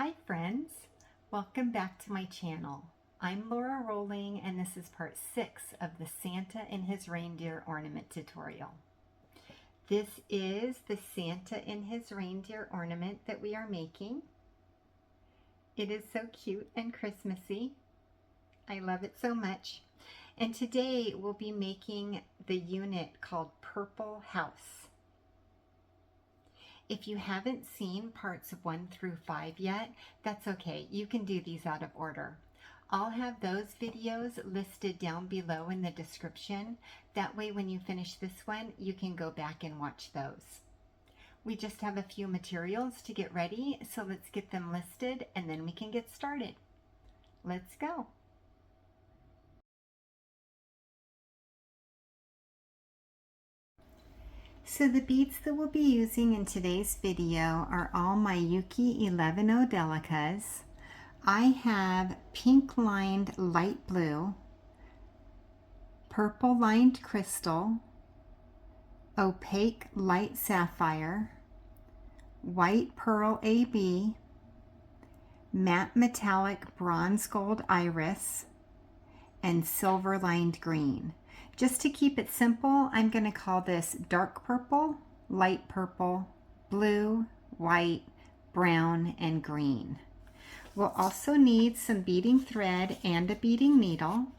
Hi friends, welcome back to my channel. I'm Lora Rolling and this is part 6 of the Santa and his reindeer ornament tutorial. This is the Santa and his reindeer ornament that we are making. It is so cute and Christmassy. I love it so much. And today we'll be making the unit called Purple House. If you haven't seen parts 1 through 5 yet, that's okay. You can do these out of order. I'll have those videos listed down below in the description. That way when you finish this one, you can go back and watch those. We just have a few materials to get ready, so let's get them listed and then we can get started. Let's go. So the beads that we'll be using in today's video are all Miyuki Delicas. I have pink lined light blue, purple lined crystal, opaque light sapphire, white pearl AB, matte metallic bronze gold iris, and silver lined green. Just to keep it simple, I'm going to call this dark purple, light purple, blue, white, brown, and green. We'll also need some beading thread and a beading needle.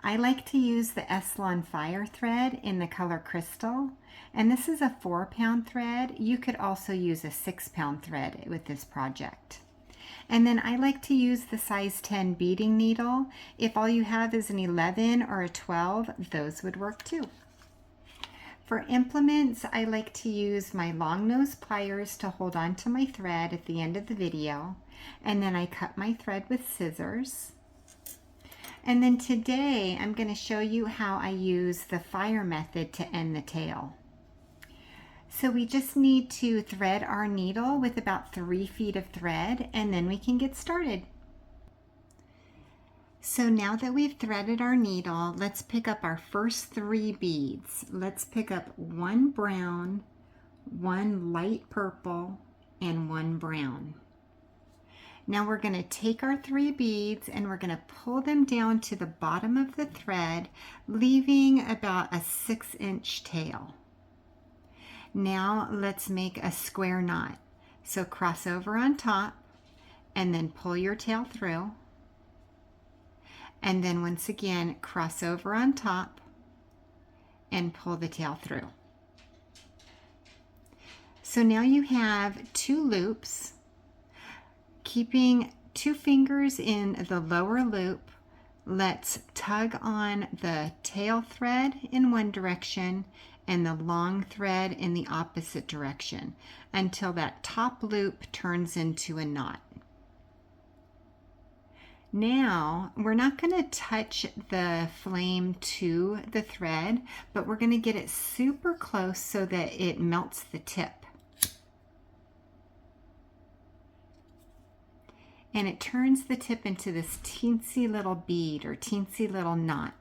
I like to use the Eslon Fire thread in the color Crystal, and this is a 4-pound thread. You could also use a 6-pound thread with this project. And then I like to use the size 10 beading needle. If all you have is an 11 or a 12, those would work too. For implements, I like to use my long nose pliers to hold on to my thread at the end of the video. And then I cut my thread with scissors. And then today I'm going to show you how I use the fire method to end the tail. So we just need to thread our needle with about 3 feet of thread and then we can get started. So now that we've threaded our needle, let's pick up our first 3 beads. Let's pick up 1 brown, 1 light purple, and 1 brown. Now we're going to take our 3 beads and we're going to pull them down to the bottom of the thread, leaving about a 6-inch tail. Now let's make a square knot. So cross over on top and then pull your tail through. And then once again, cross over on top and pull the tail through. So now you have 2 loops. Keeping 2 fingers in the lower loop, let's tug on the tail thread in one direction and the long thread in the opposite direction until that top loop turns into a knot. Now, we're not going to touch the flame to the thread, but we're going to get it super close so that it melts the tip. And it turns the tip into this teensy little bead or teensy little knot.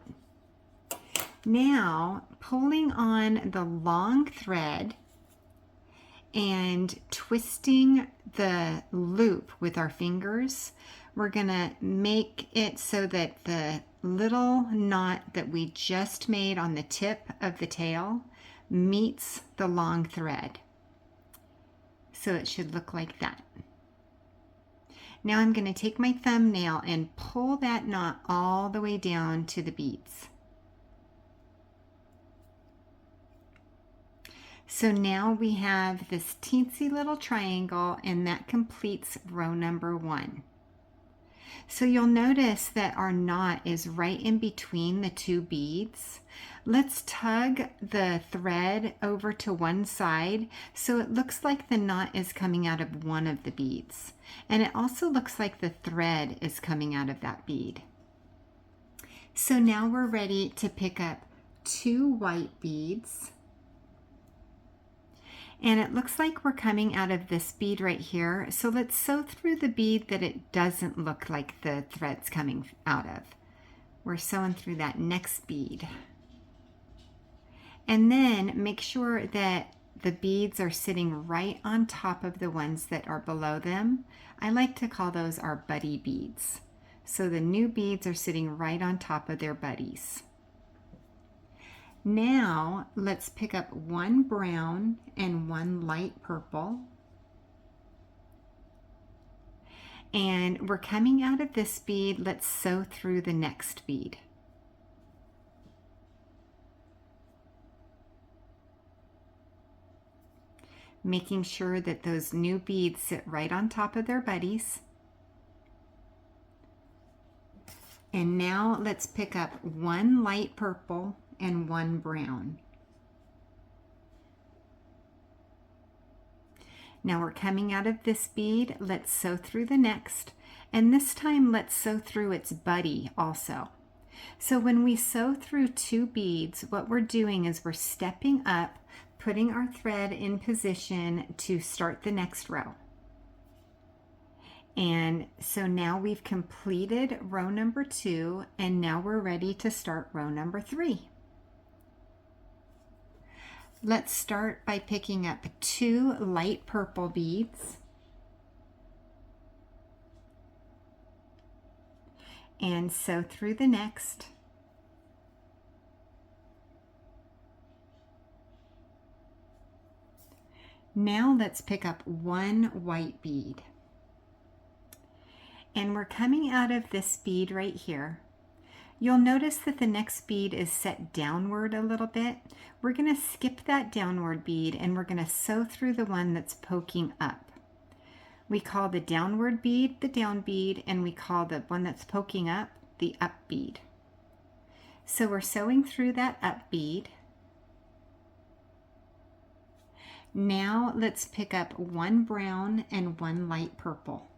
Now, pulling on the long thread and twisting the loop with our fingers, we're going to make it so that the little knot that we just made on the tip of the tail meets the long thread. So it should look like that. Now I'm going to take my thumbnail and pull that knot all the way down to the beads. So now we have this teensy little triangle and that completes row number 1. So you'll notice that our knot is right in between the 2 beads. Let's tug the thread over to one side so it looks like the knot is coming out of one of the beads. And it also looks like the thread is coming out of that bead. So now we're ready to pick up 2 white beads. And it looks like we're coming out of this bead right here. So let's sew through the bead that it doesn't look like the thread's coming out of. We're sewing through that next bead. And then make sure that the beads are sitting right on top of the ones that are below them. I like to call those our buddy beads. So the new beads are sitting right on top of their buddies. Now let's pick up one brown and one light purple. And we're coming out of this bead. Let's sew through the next bead. Making sure that those new beads sit right on top of their buddies. And now let's pick up one light purple and one brown. Now we're coming out of this bead. Let's sew through the next. And this time let's sew through its buddy also. So when we sew through two beads, what we're doing is we're stepping up, putting our thread in position to start the next row. And so now we've completed row number 2, and now we're ready to start row number 3. Let's start by picking up 2 light purple beads and sew through the next. Now let's pick up 1 white bead. And we're coming out of this bead right here. You'll notice that the next bead is set downward a little bit. We're going to skip that downward bead and we're going to sew through the one that's poking up. We call the downward bead the down bead, and we call the one that's poking up the up bead. So we're sewing through that up bead. Now let's pick up 1 brown and 1 light purple.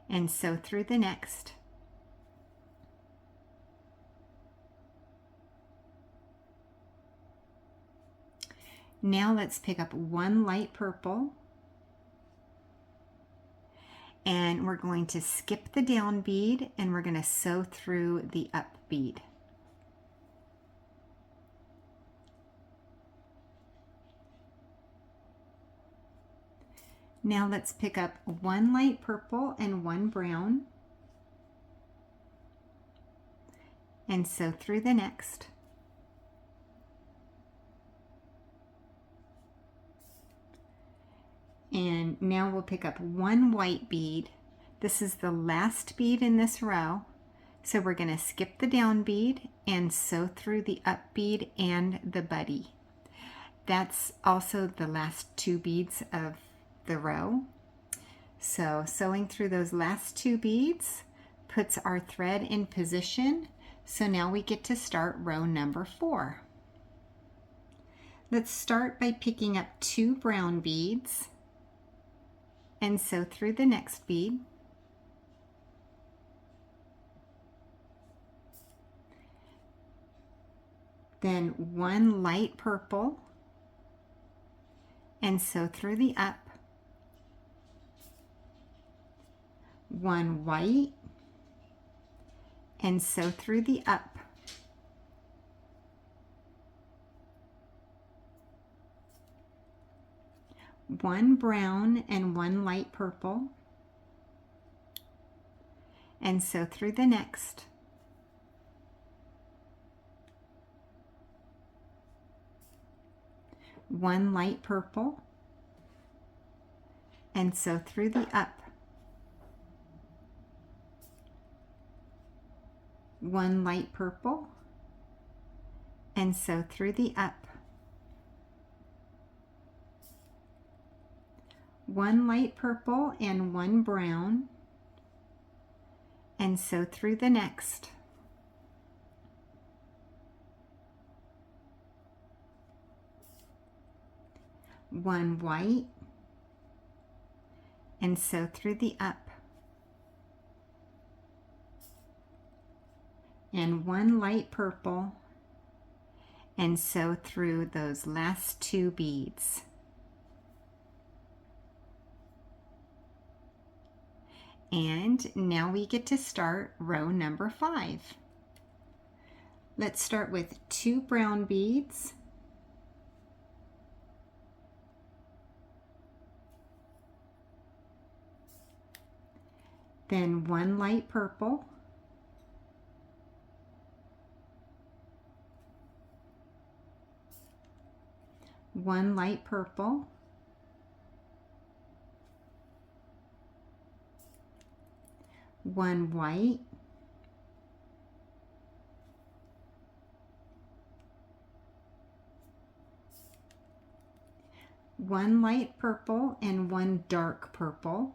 And sew through the next. Now let's pick up 1 light purple, and we're going to skip the down bead and we're going to sew through the up bead. Now let's pick up 1 light purple and 1 brown and sew through the next. And now we'll pick up 1 white bead. This is the last bead in this row. So we're going to skip the down bead and sew through the up bead and the buddy. That's also the last 2 beads of the row. So sewing through those last 2 beads puts our thread in position. So now we get to start row number 4. Let's start by picking up 2 brown beads and sew through the next bead. Then 1 light purple and sew through the up. 1 white and sew through the up. 1 brown and 1 light purple and sew through the next. 1 light purple and sew through the up. 1 light purple and sew through the up. 1 light purple and 1 brown and sew through the next. 1 white and sew through the up. And 1 light purple and sew through those last 2 beads. And now we get to start row number 5. Let's start with 2 brown beads then one light purple, one light purple, one white, one light purple, and one dark purple,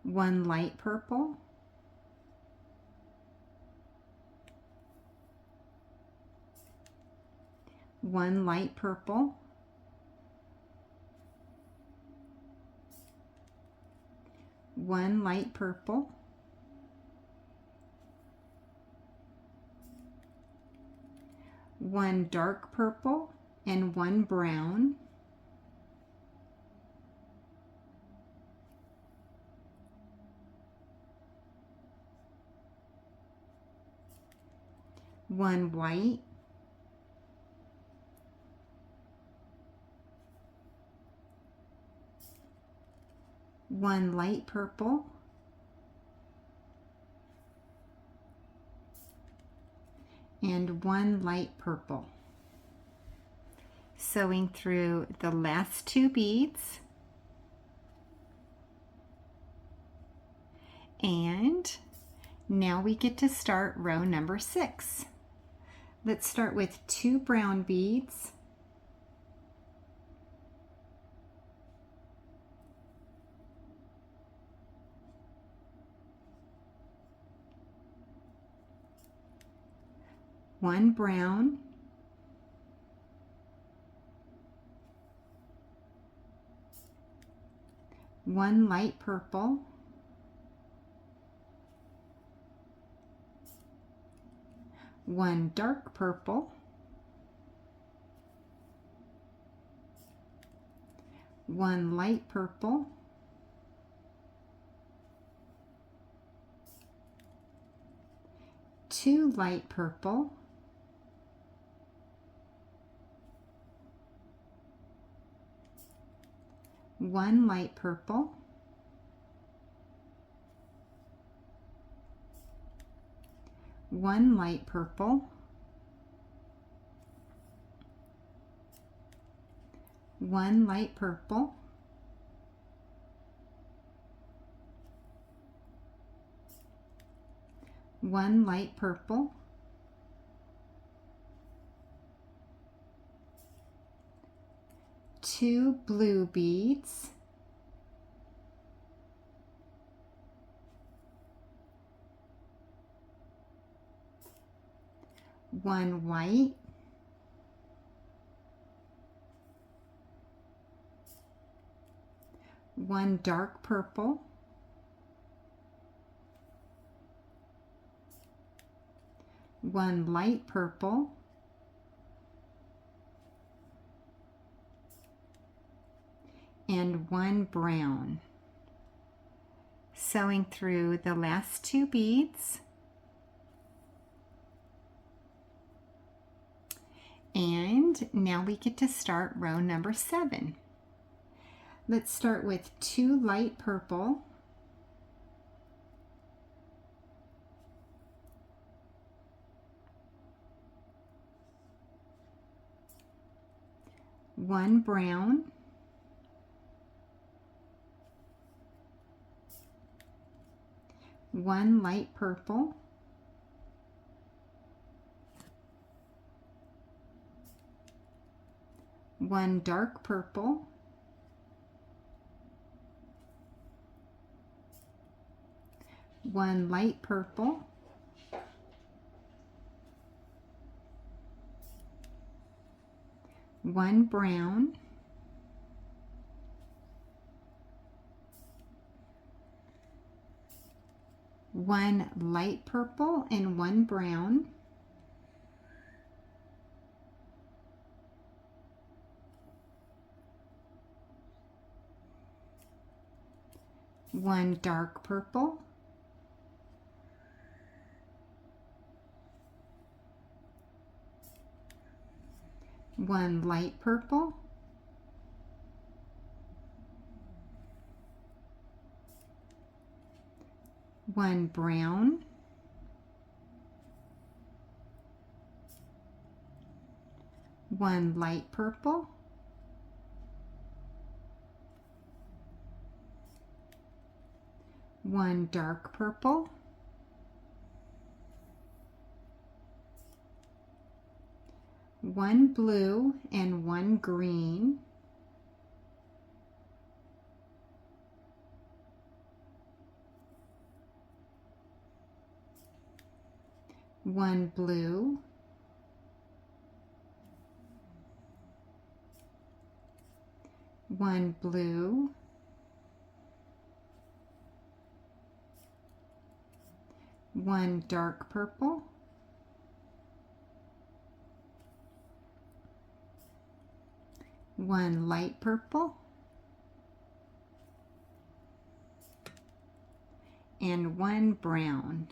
one light purple, one light purple, one light purple, one dark purple, and one brown, one white, one light purple, and one light purple. Sewing through the last two beads, and now we get to start row number 6. Let's start with 2 brown beads, one brown, one light purple, one dark purple, one light purple, two light purple, one light purple, one light purple, one light purple, one light purple, two blue beads, one white, one dark purple, one light purple, and one brown. Sewing through the last two beads, and now we get to start row number 7. Let's start with 2 light purple, one brown, one light purple, one dark purple, one light purple, one brown, one light purple, and one brown, one dark purple, one light purple, one brown, one light purple, one dark purple, one blue and one green, one blue, one blue, one dark purple, one light purple, and one brown.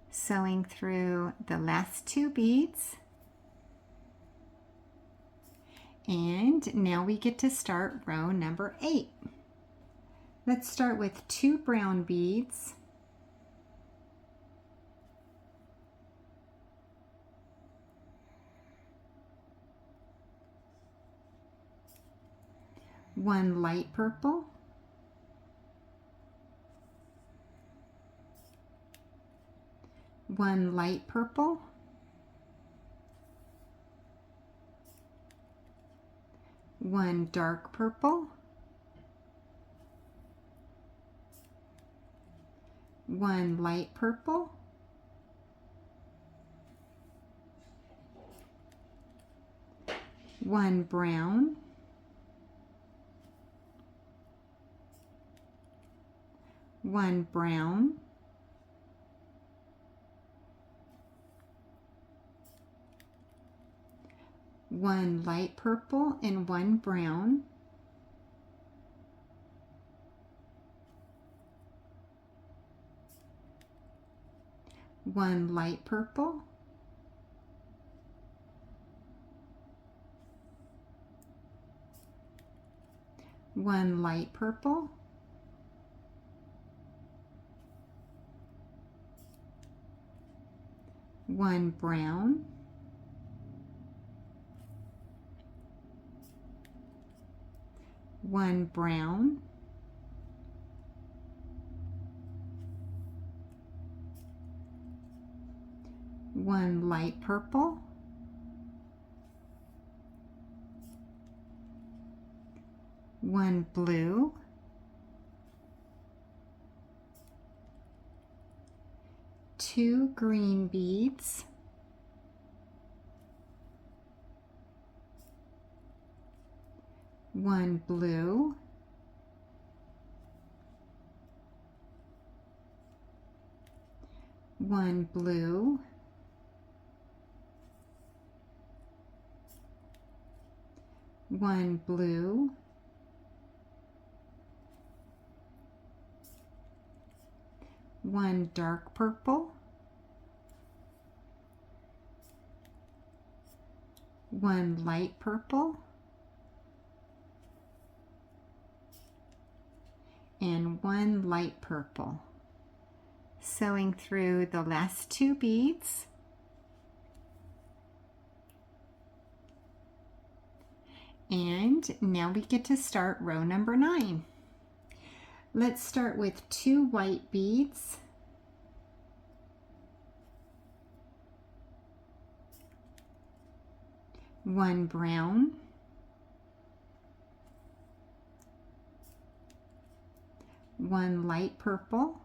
Sewing through the last two beads. And now we get to start row number 8. Let's start with 2 brown beads. One light purple, one light purple, one dark purple, one light purple, one brown, one brown, one light purple and one brown, one light purple, one light purple, one brown, one brown, one light purple, one blue, two green beads, one blue, one blue, one blue, one dark purple, one light purple, and one light purple. Sewing through the last two beads. And now we get to start row number 9. Let's start with 2 white beads. One brown, one light purple,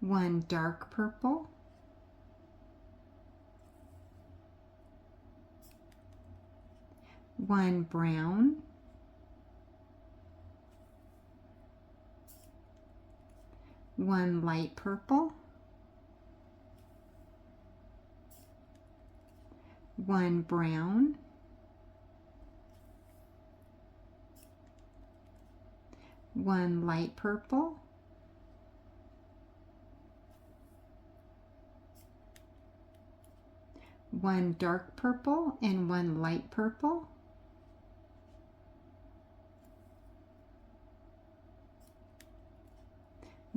one dark purple, one brown, one light purple, one brown, one light purple, one dark purple and one light purple,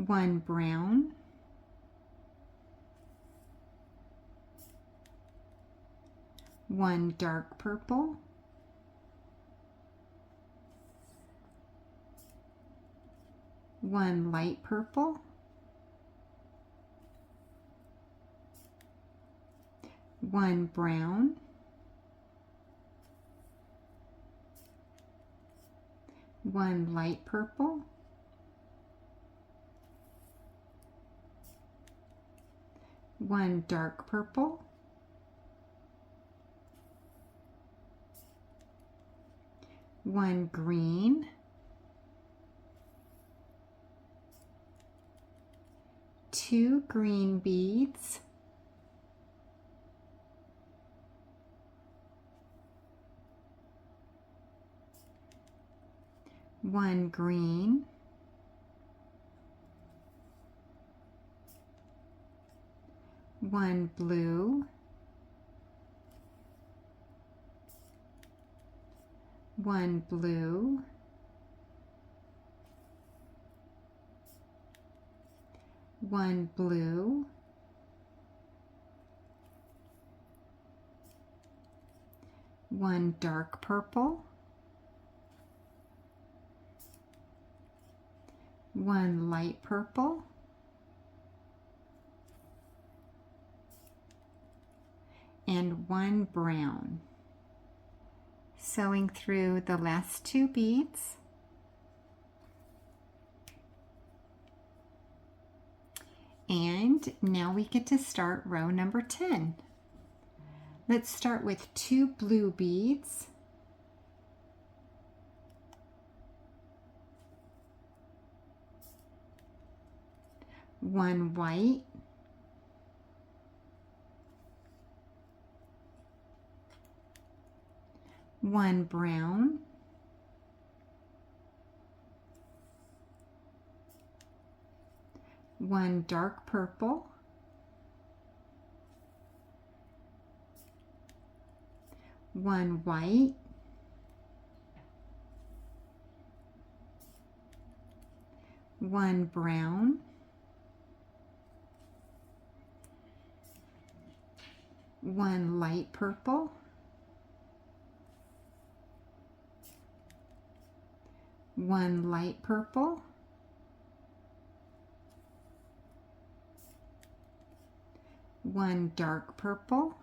1 brown, 1 dark purple, 1 light purple, 1 brown, 1 light purple, 1 dark purple, 1 green, 2 green beads, 1 green, 1 blue, 1 blue, 1 blue, 1 dark purple, 1 light purple, and 1 brown. Sewing through the last 2 beads. And now we get to start row number 10. Let's start with 2 blue beads, 1 white, 1 brown, 1 dark purple, 1 white, 1 brown, 1 light purple, 1 light purple, 1 dark purple,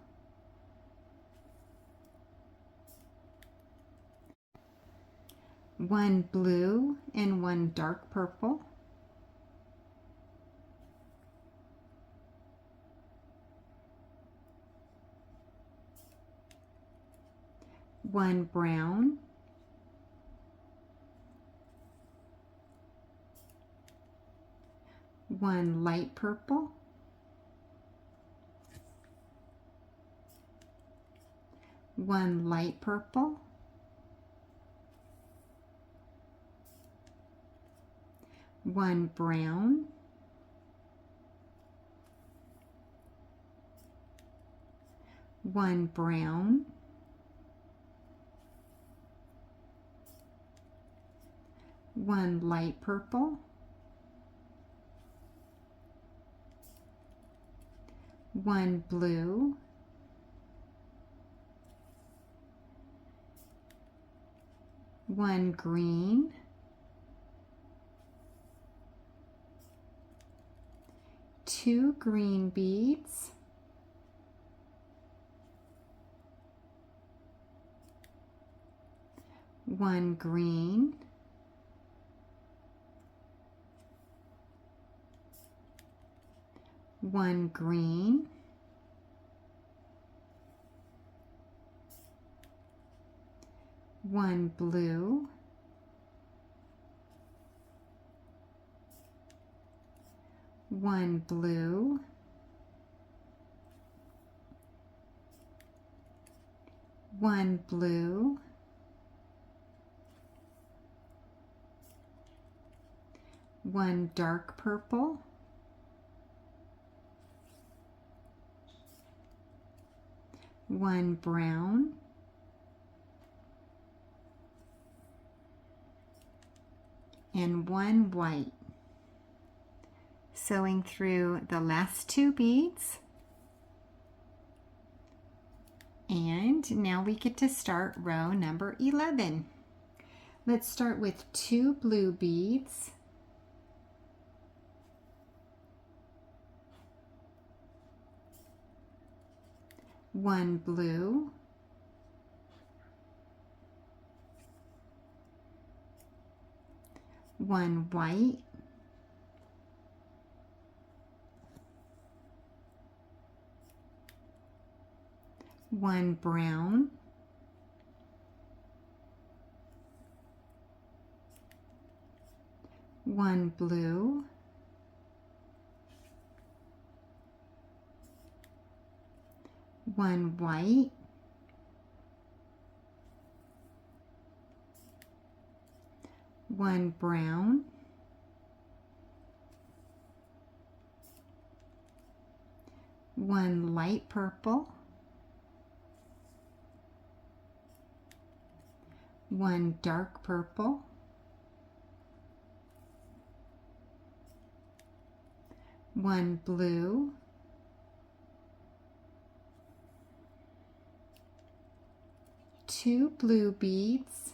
1 blue, and 1 dark purple, 1 brown, 1 light purple, 1 light purple, 1 brown, 1 brown, 1 light purple, 1 blue, 1 green, 2 green beads, 1 green, 1 green, 1 blue, 1 blue, 1 blue, 1 dark purple, 1 brown, and 1 white. sewing through the last 2 beads. And now we get to start row number 11. Let's start with 2 blue beads. One blue, one white, one brown, one blue, one white, one brown, one light purple, one dark purple, one blue, two blue beads,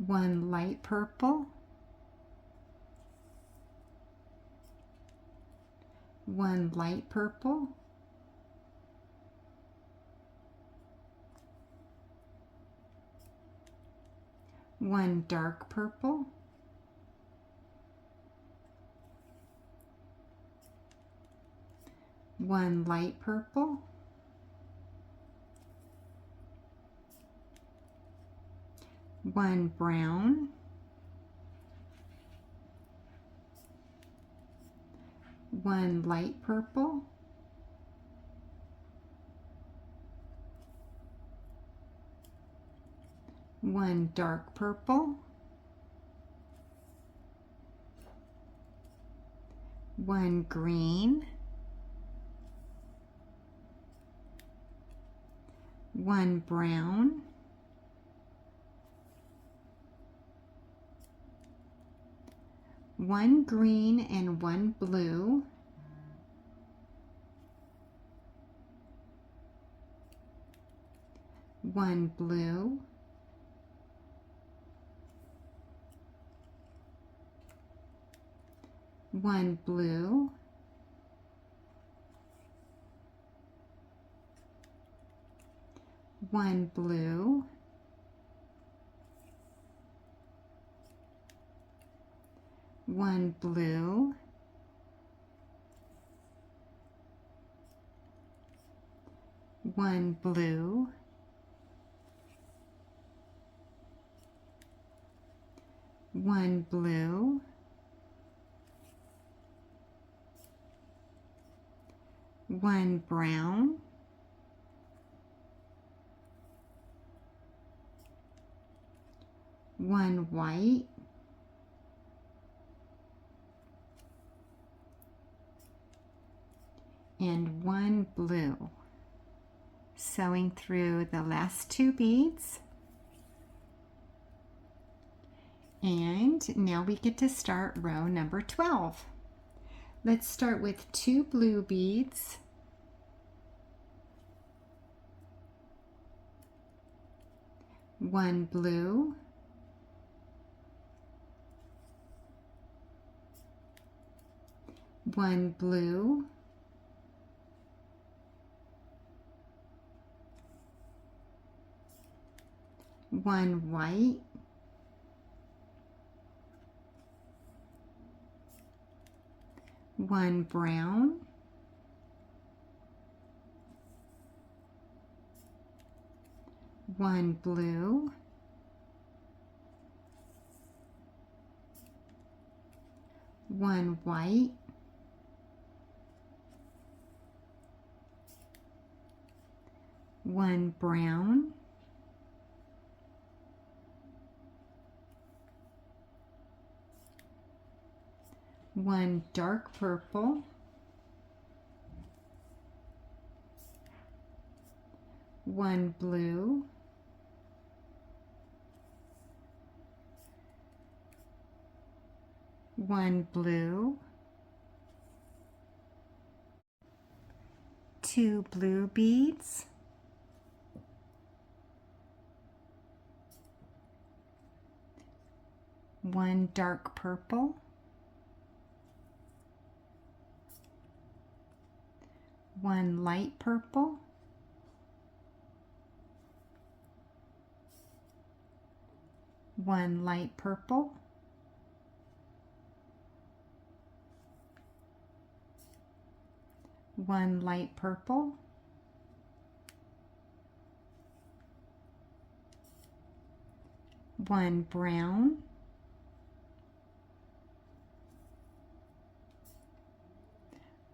one light purple, one light purple, one dark purple, one light purple, one brown, one light purple, one dark purple, one green, one brown, one green and one blue, one blue, one blue, one blue, one blue, one blue, one blue, one brown, one white, and one blue. Sewing through the last 2 beads. And now we get to start row number 12. Let's start with 2 blue beads, one blue, one blue, one white, one brown, one blue, one white, one brown, one dark purple, one blue, 1 blue, 2 blue beads, 1 dark purple, 1 light purple, 1 light purple, 1 light purple, 1 brown,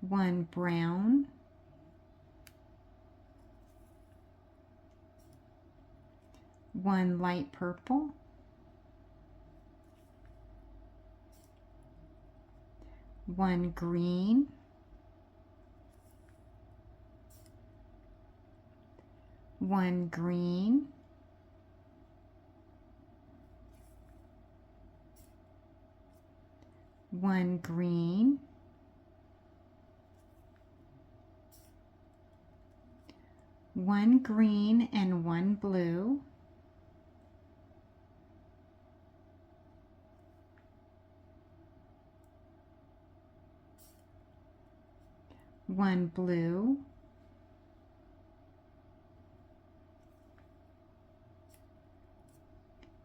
1 brown, 1 light purple, 1 green, 1 green, 1 green, 1 green and 1 blue, 1 blue,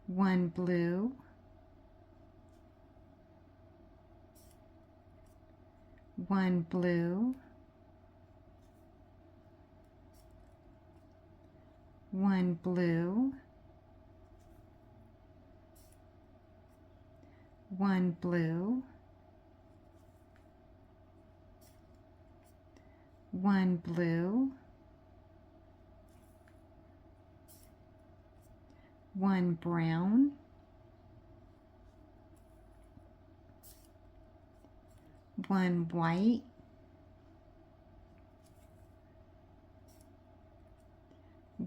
1 blue, 1 blue, 1 blue, 1 blue, 1 blue, 1 brown, 1 white,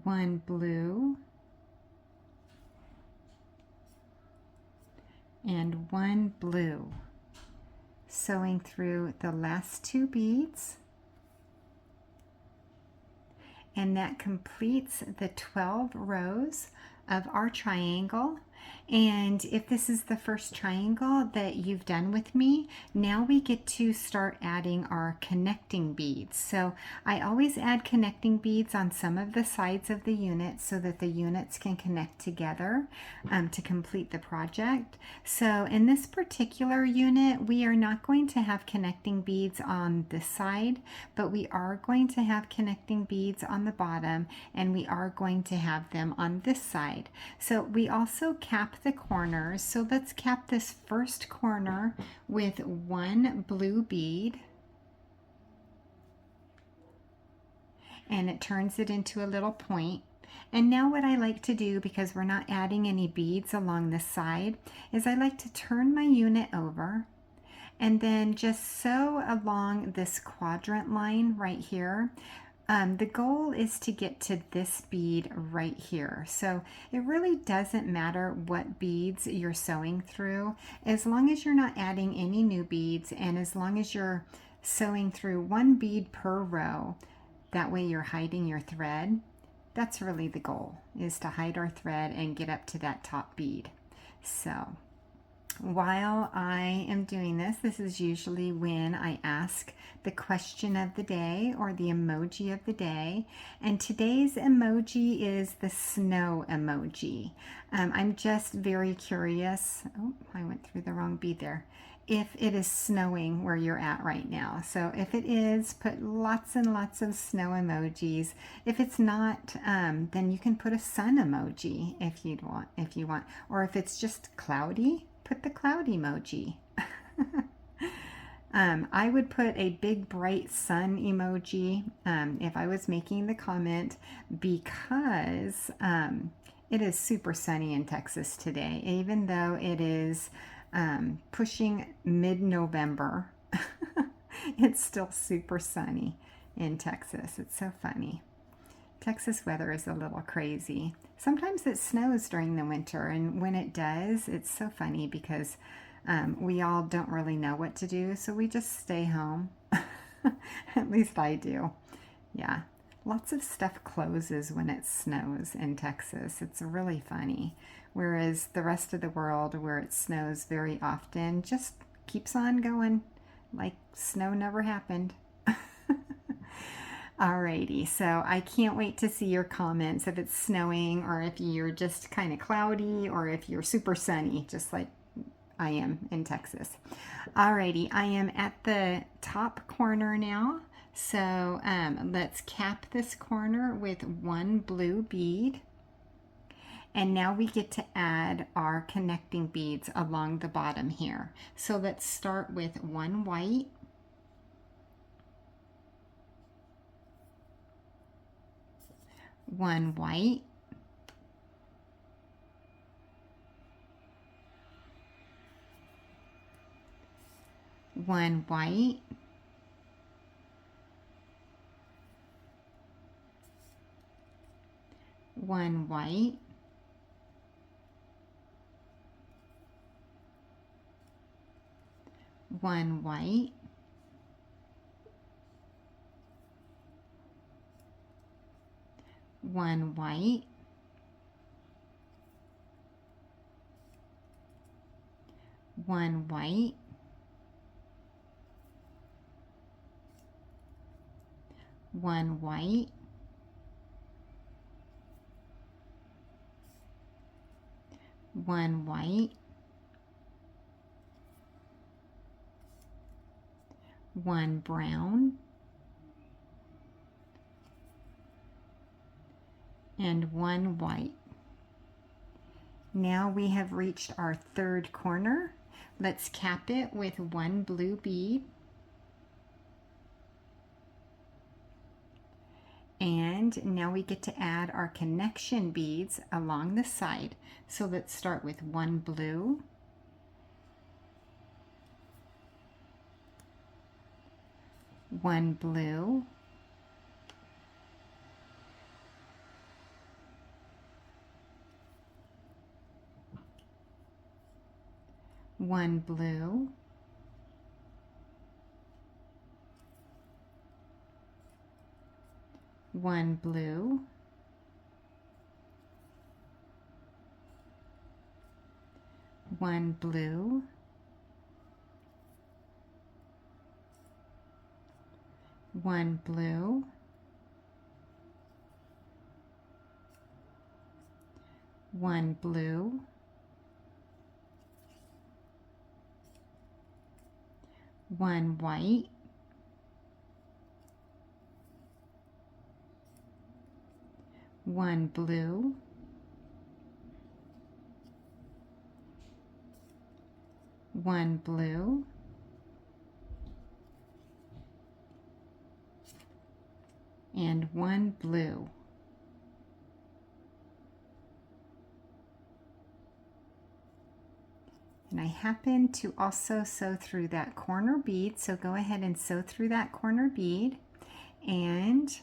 1 blue, and 1 blue. Sewing through the last 2 beads, and that completes the 12 rows of our triangle. And if this is the first triangle that you've done with me, now we get to start adding our connecting beads. So I always add connecting beads on some of the sides of the unit so that the units can connect together to complete the project. So in this particular unit, we are not going to have connecting beads on this side, but we are going to have connecting beads on the bottom, and we are going to have them on this side. So we also cap the corners. So let's cap this first corner with 1 blue bead, and it turns it into a little point. And now what I like to do, because we're not adding any beads along this side, is I like to turn my unit over and then just sew along this quadrant line right here. The goal is to get to this bead right here. So it really doesn't matter what beads you're sewing through, as long as you're not adding any new beads and as long as you're sewing through 1 bead per row. That way you're hiding your thread. That's really the goal, is to hide our thread and get up to that top bead. So while I am doing this, this is usually when I ask the question of the day or the emoji of the day. And today's emoji is the snow emoji. I'm just very curious. Oh, I went through the wrong bead there. If it is snowing where you're at right now. So if it is, put lots and lots of snow emojis. If it's not, then you can put a sun emoji if you want. Or if it's just cloudy, put the cloud emoji. I would put a big bright sun emoji if I was making the comment, because it is super sunny in Texas today, even though it is pushing mid-November. It's still super sunny in Texas. It's so funny. Texas weather is a little crazy. Sometimes it snows during the winter, and when it does, it's so funny because We all don't really know what to do, so we just stay home. At least I do. Yeah. Lots of stuff closes when it snows in Texas. It's really funny. Whereas the rest of the world, where it snows very often, just keeps on going like snow never happened. Alrighty, so I can't wait to see your comments if it's snowing or if you're just kind of cloudy or if you're super sunny, just like I am in Texas. Alrighty, I am at the top corner now. So let's cap this corner with one blue bead. And now we get to add our connecting beads along the bottom here. So let's start with one white. One white. One white. One white. One white. One white. One white. One white. One white. One brown. And one white. Now we have reached our third corner. Let's cap it with one blue bead. And now we get to add our connection beads along the side. So let's start with one blue. One blue. One blue. One blue. One blue. One blue. One blue. One white. One blue. One blue. And one blue. And I happen to also sew through that corner bead, so go ahead and sew through that corner bead and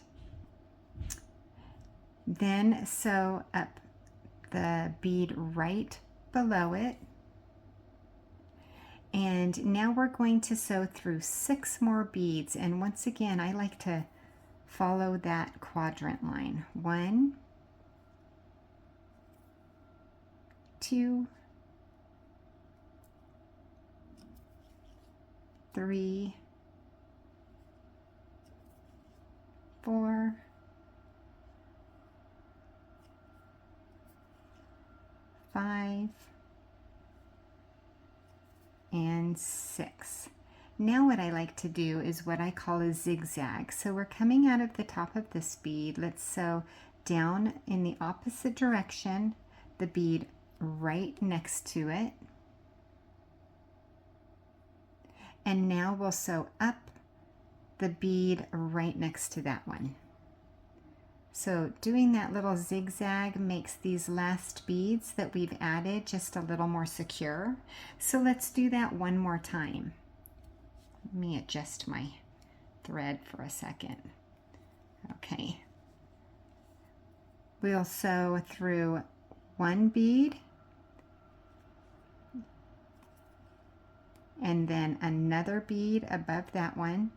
then sew up the bead right below it. And now we're going to sew through 6 more beads, and once again I like to follow that quadrant line. 1, 2, 3, 4, 5, and 6. Now what I like to do is what I call a zigzag. So we're coming out of the top of this bead. Let's sew down in the opposite direction, the bead right next to it. And now we'll sew up the bead right next to that one. So doing that little zigzag makes these last beads that we've added just a little more secure. So let's do that one more time. Let me adjust my thread for a second. Okay. We'll sew through one bead, and then another bead above that one.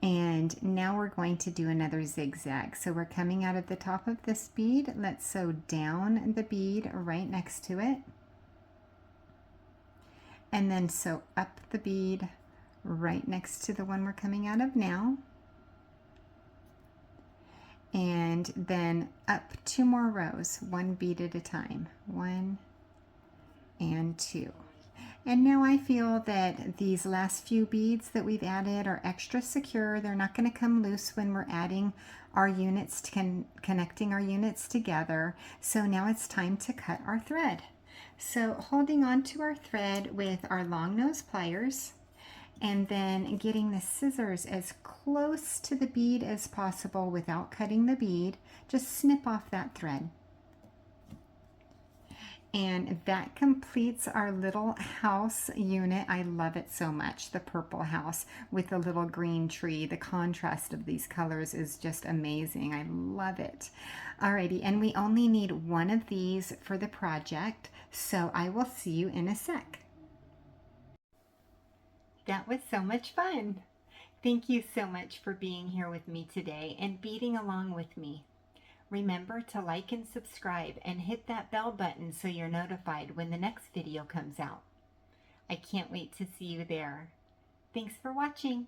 And now we're going to do another zigzag. So we're coming out of the top of this bead. Let's sew down the bead right next to it. And then sew up the bead right next to the one we're coming out of now. And then up 2 more rows, 1 bead at a time. 1 and 2. And now I feel that these last few beads that we've added are extra secure. They're not going to come loose when we're adding our units, connecting our units together. So now it's time to cut our thread. So holding on to our thread with our long nose pliers, and then getting the scissors as close to the bead as possible without cutting the bead, just snip off that thread. And that completes our little house unit. I love it so much, the purple house with the little green tree. The contrast of these colors is just amazing. I love it. Alrighty, and we only need 1 of these for the project, so I will see you in a sec. That was so much fun. Thank you so much for being here with me today and beading along with me. Remember to like and subscribe and hit that bell button so you're notified when the next video comes out. I can't wait to see you there. Thanks for watching.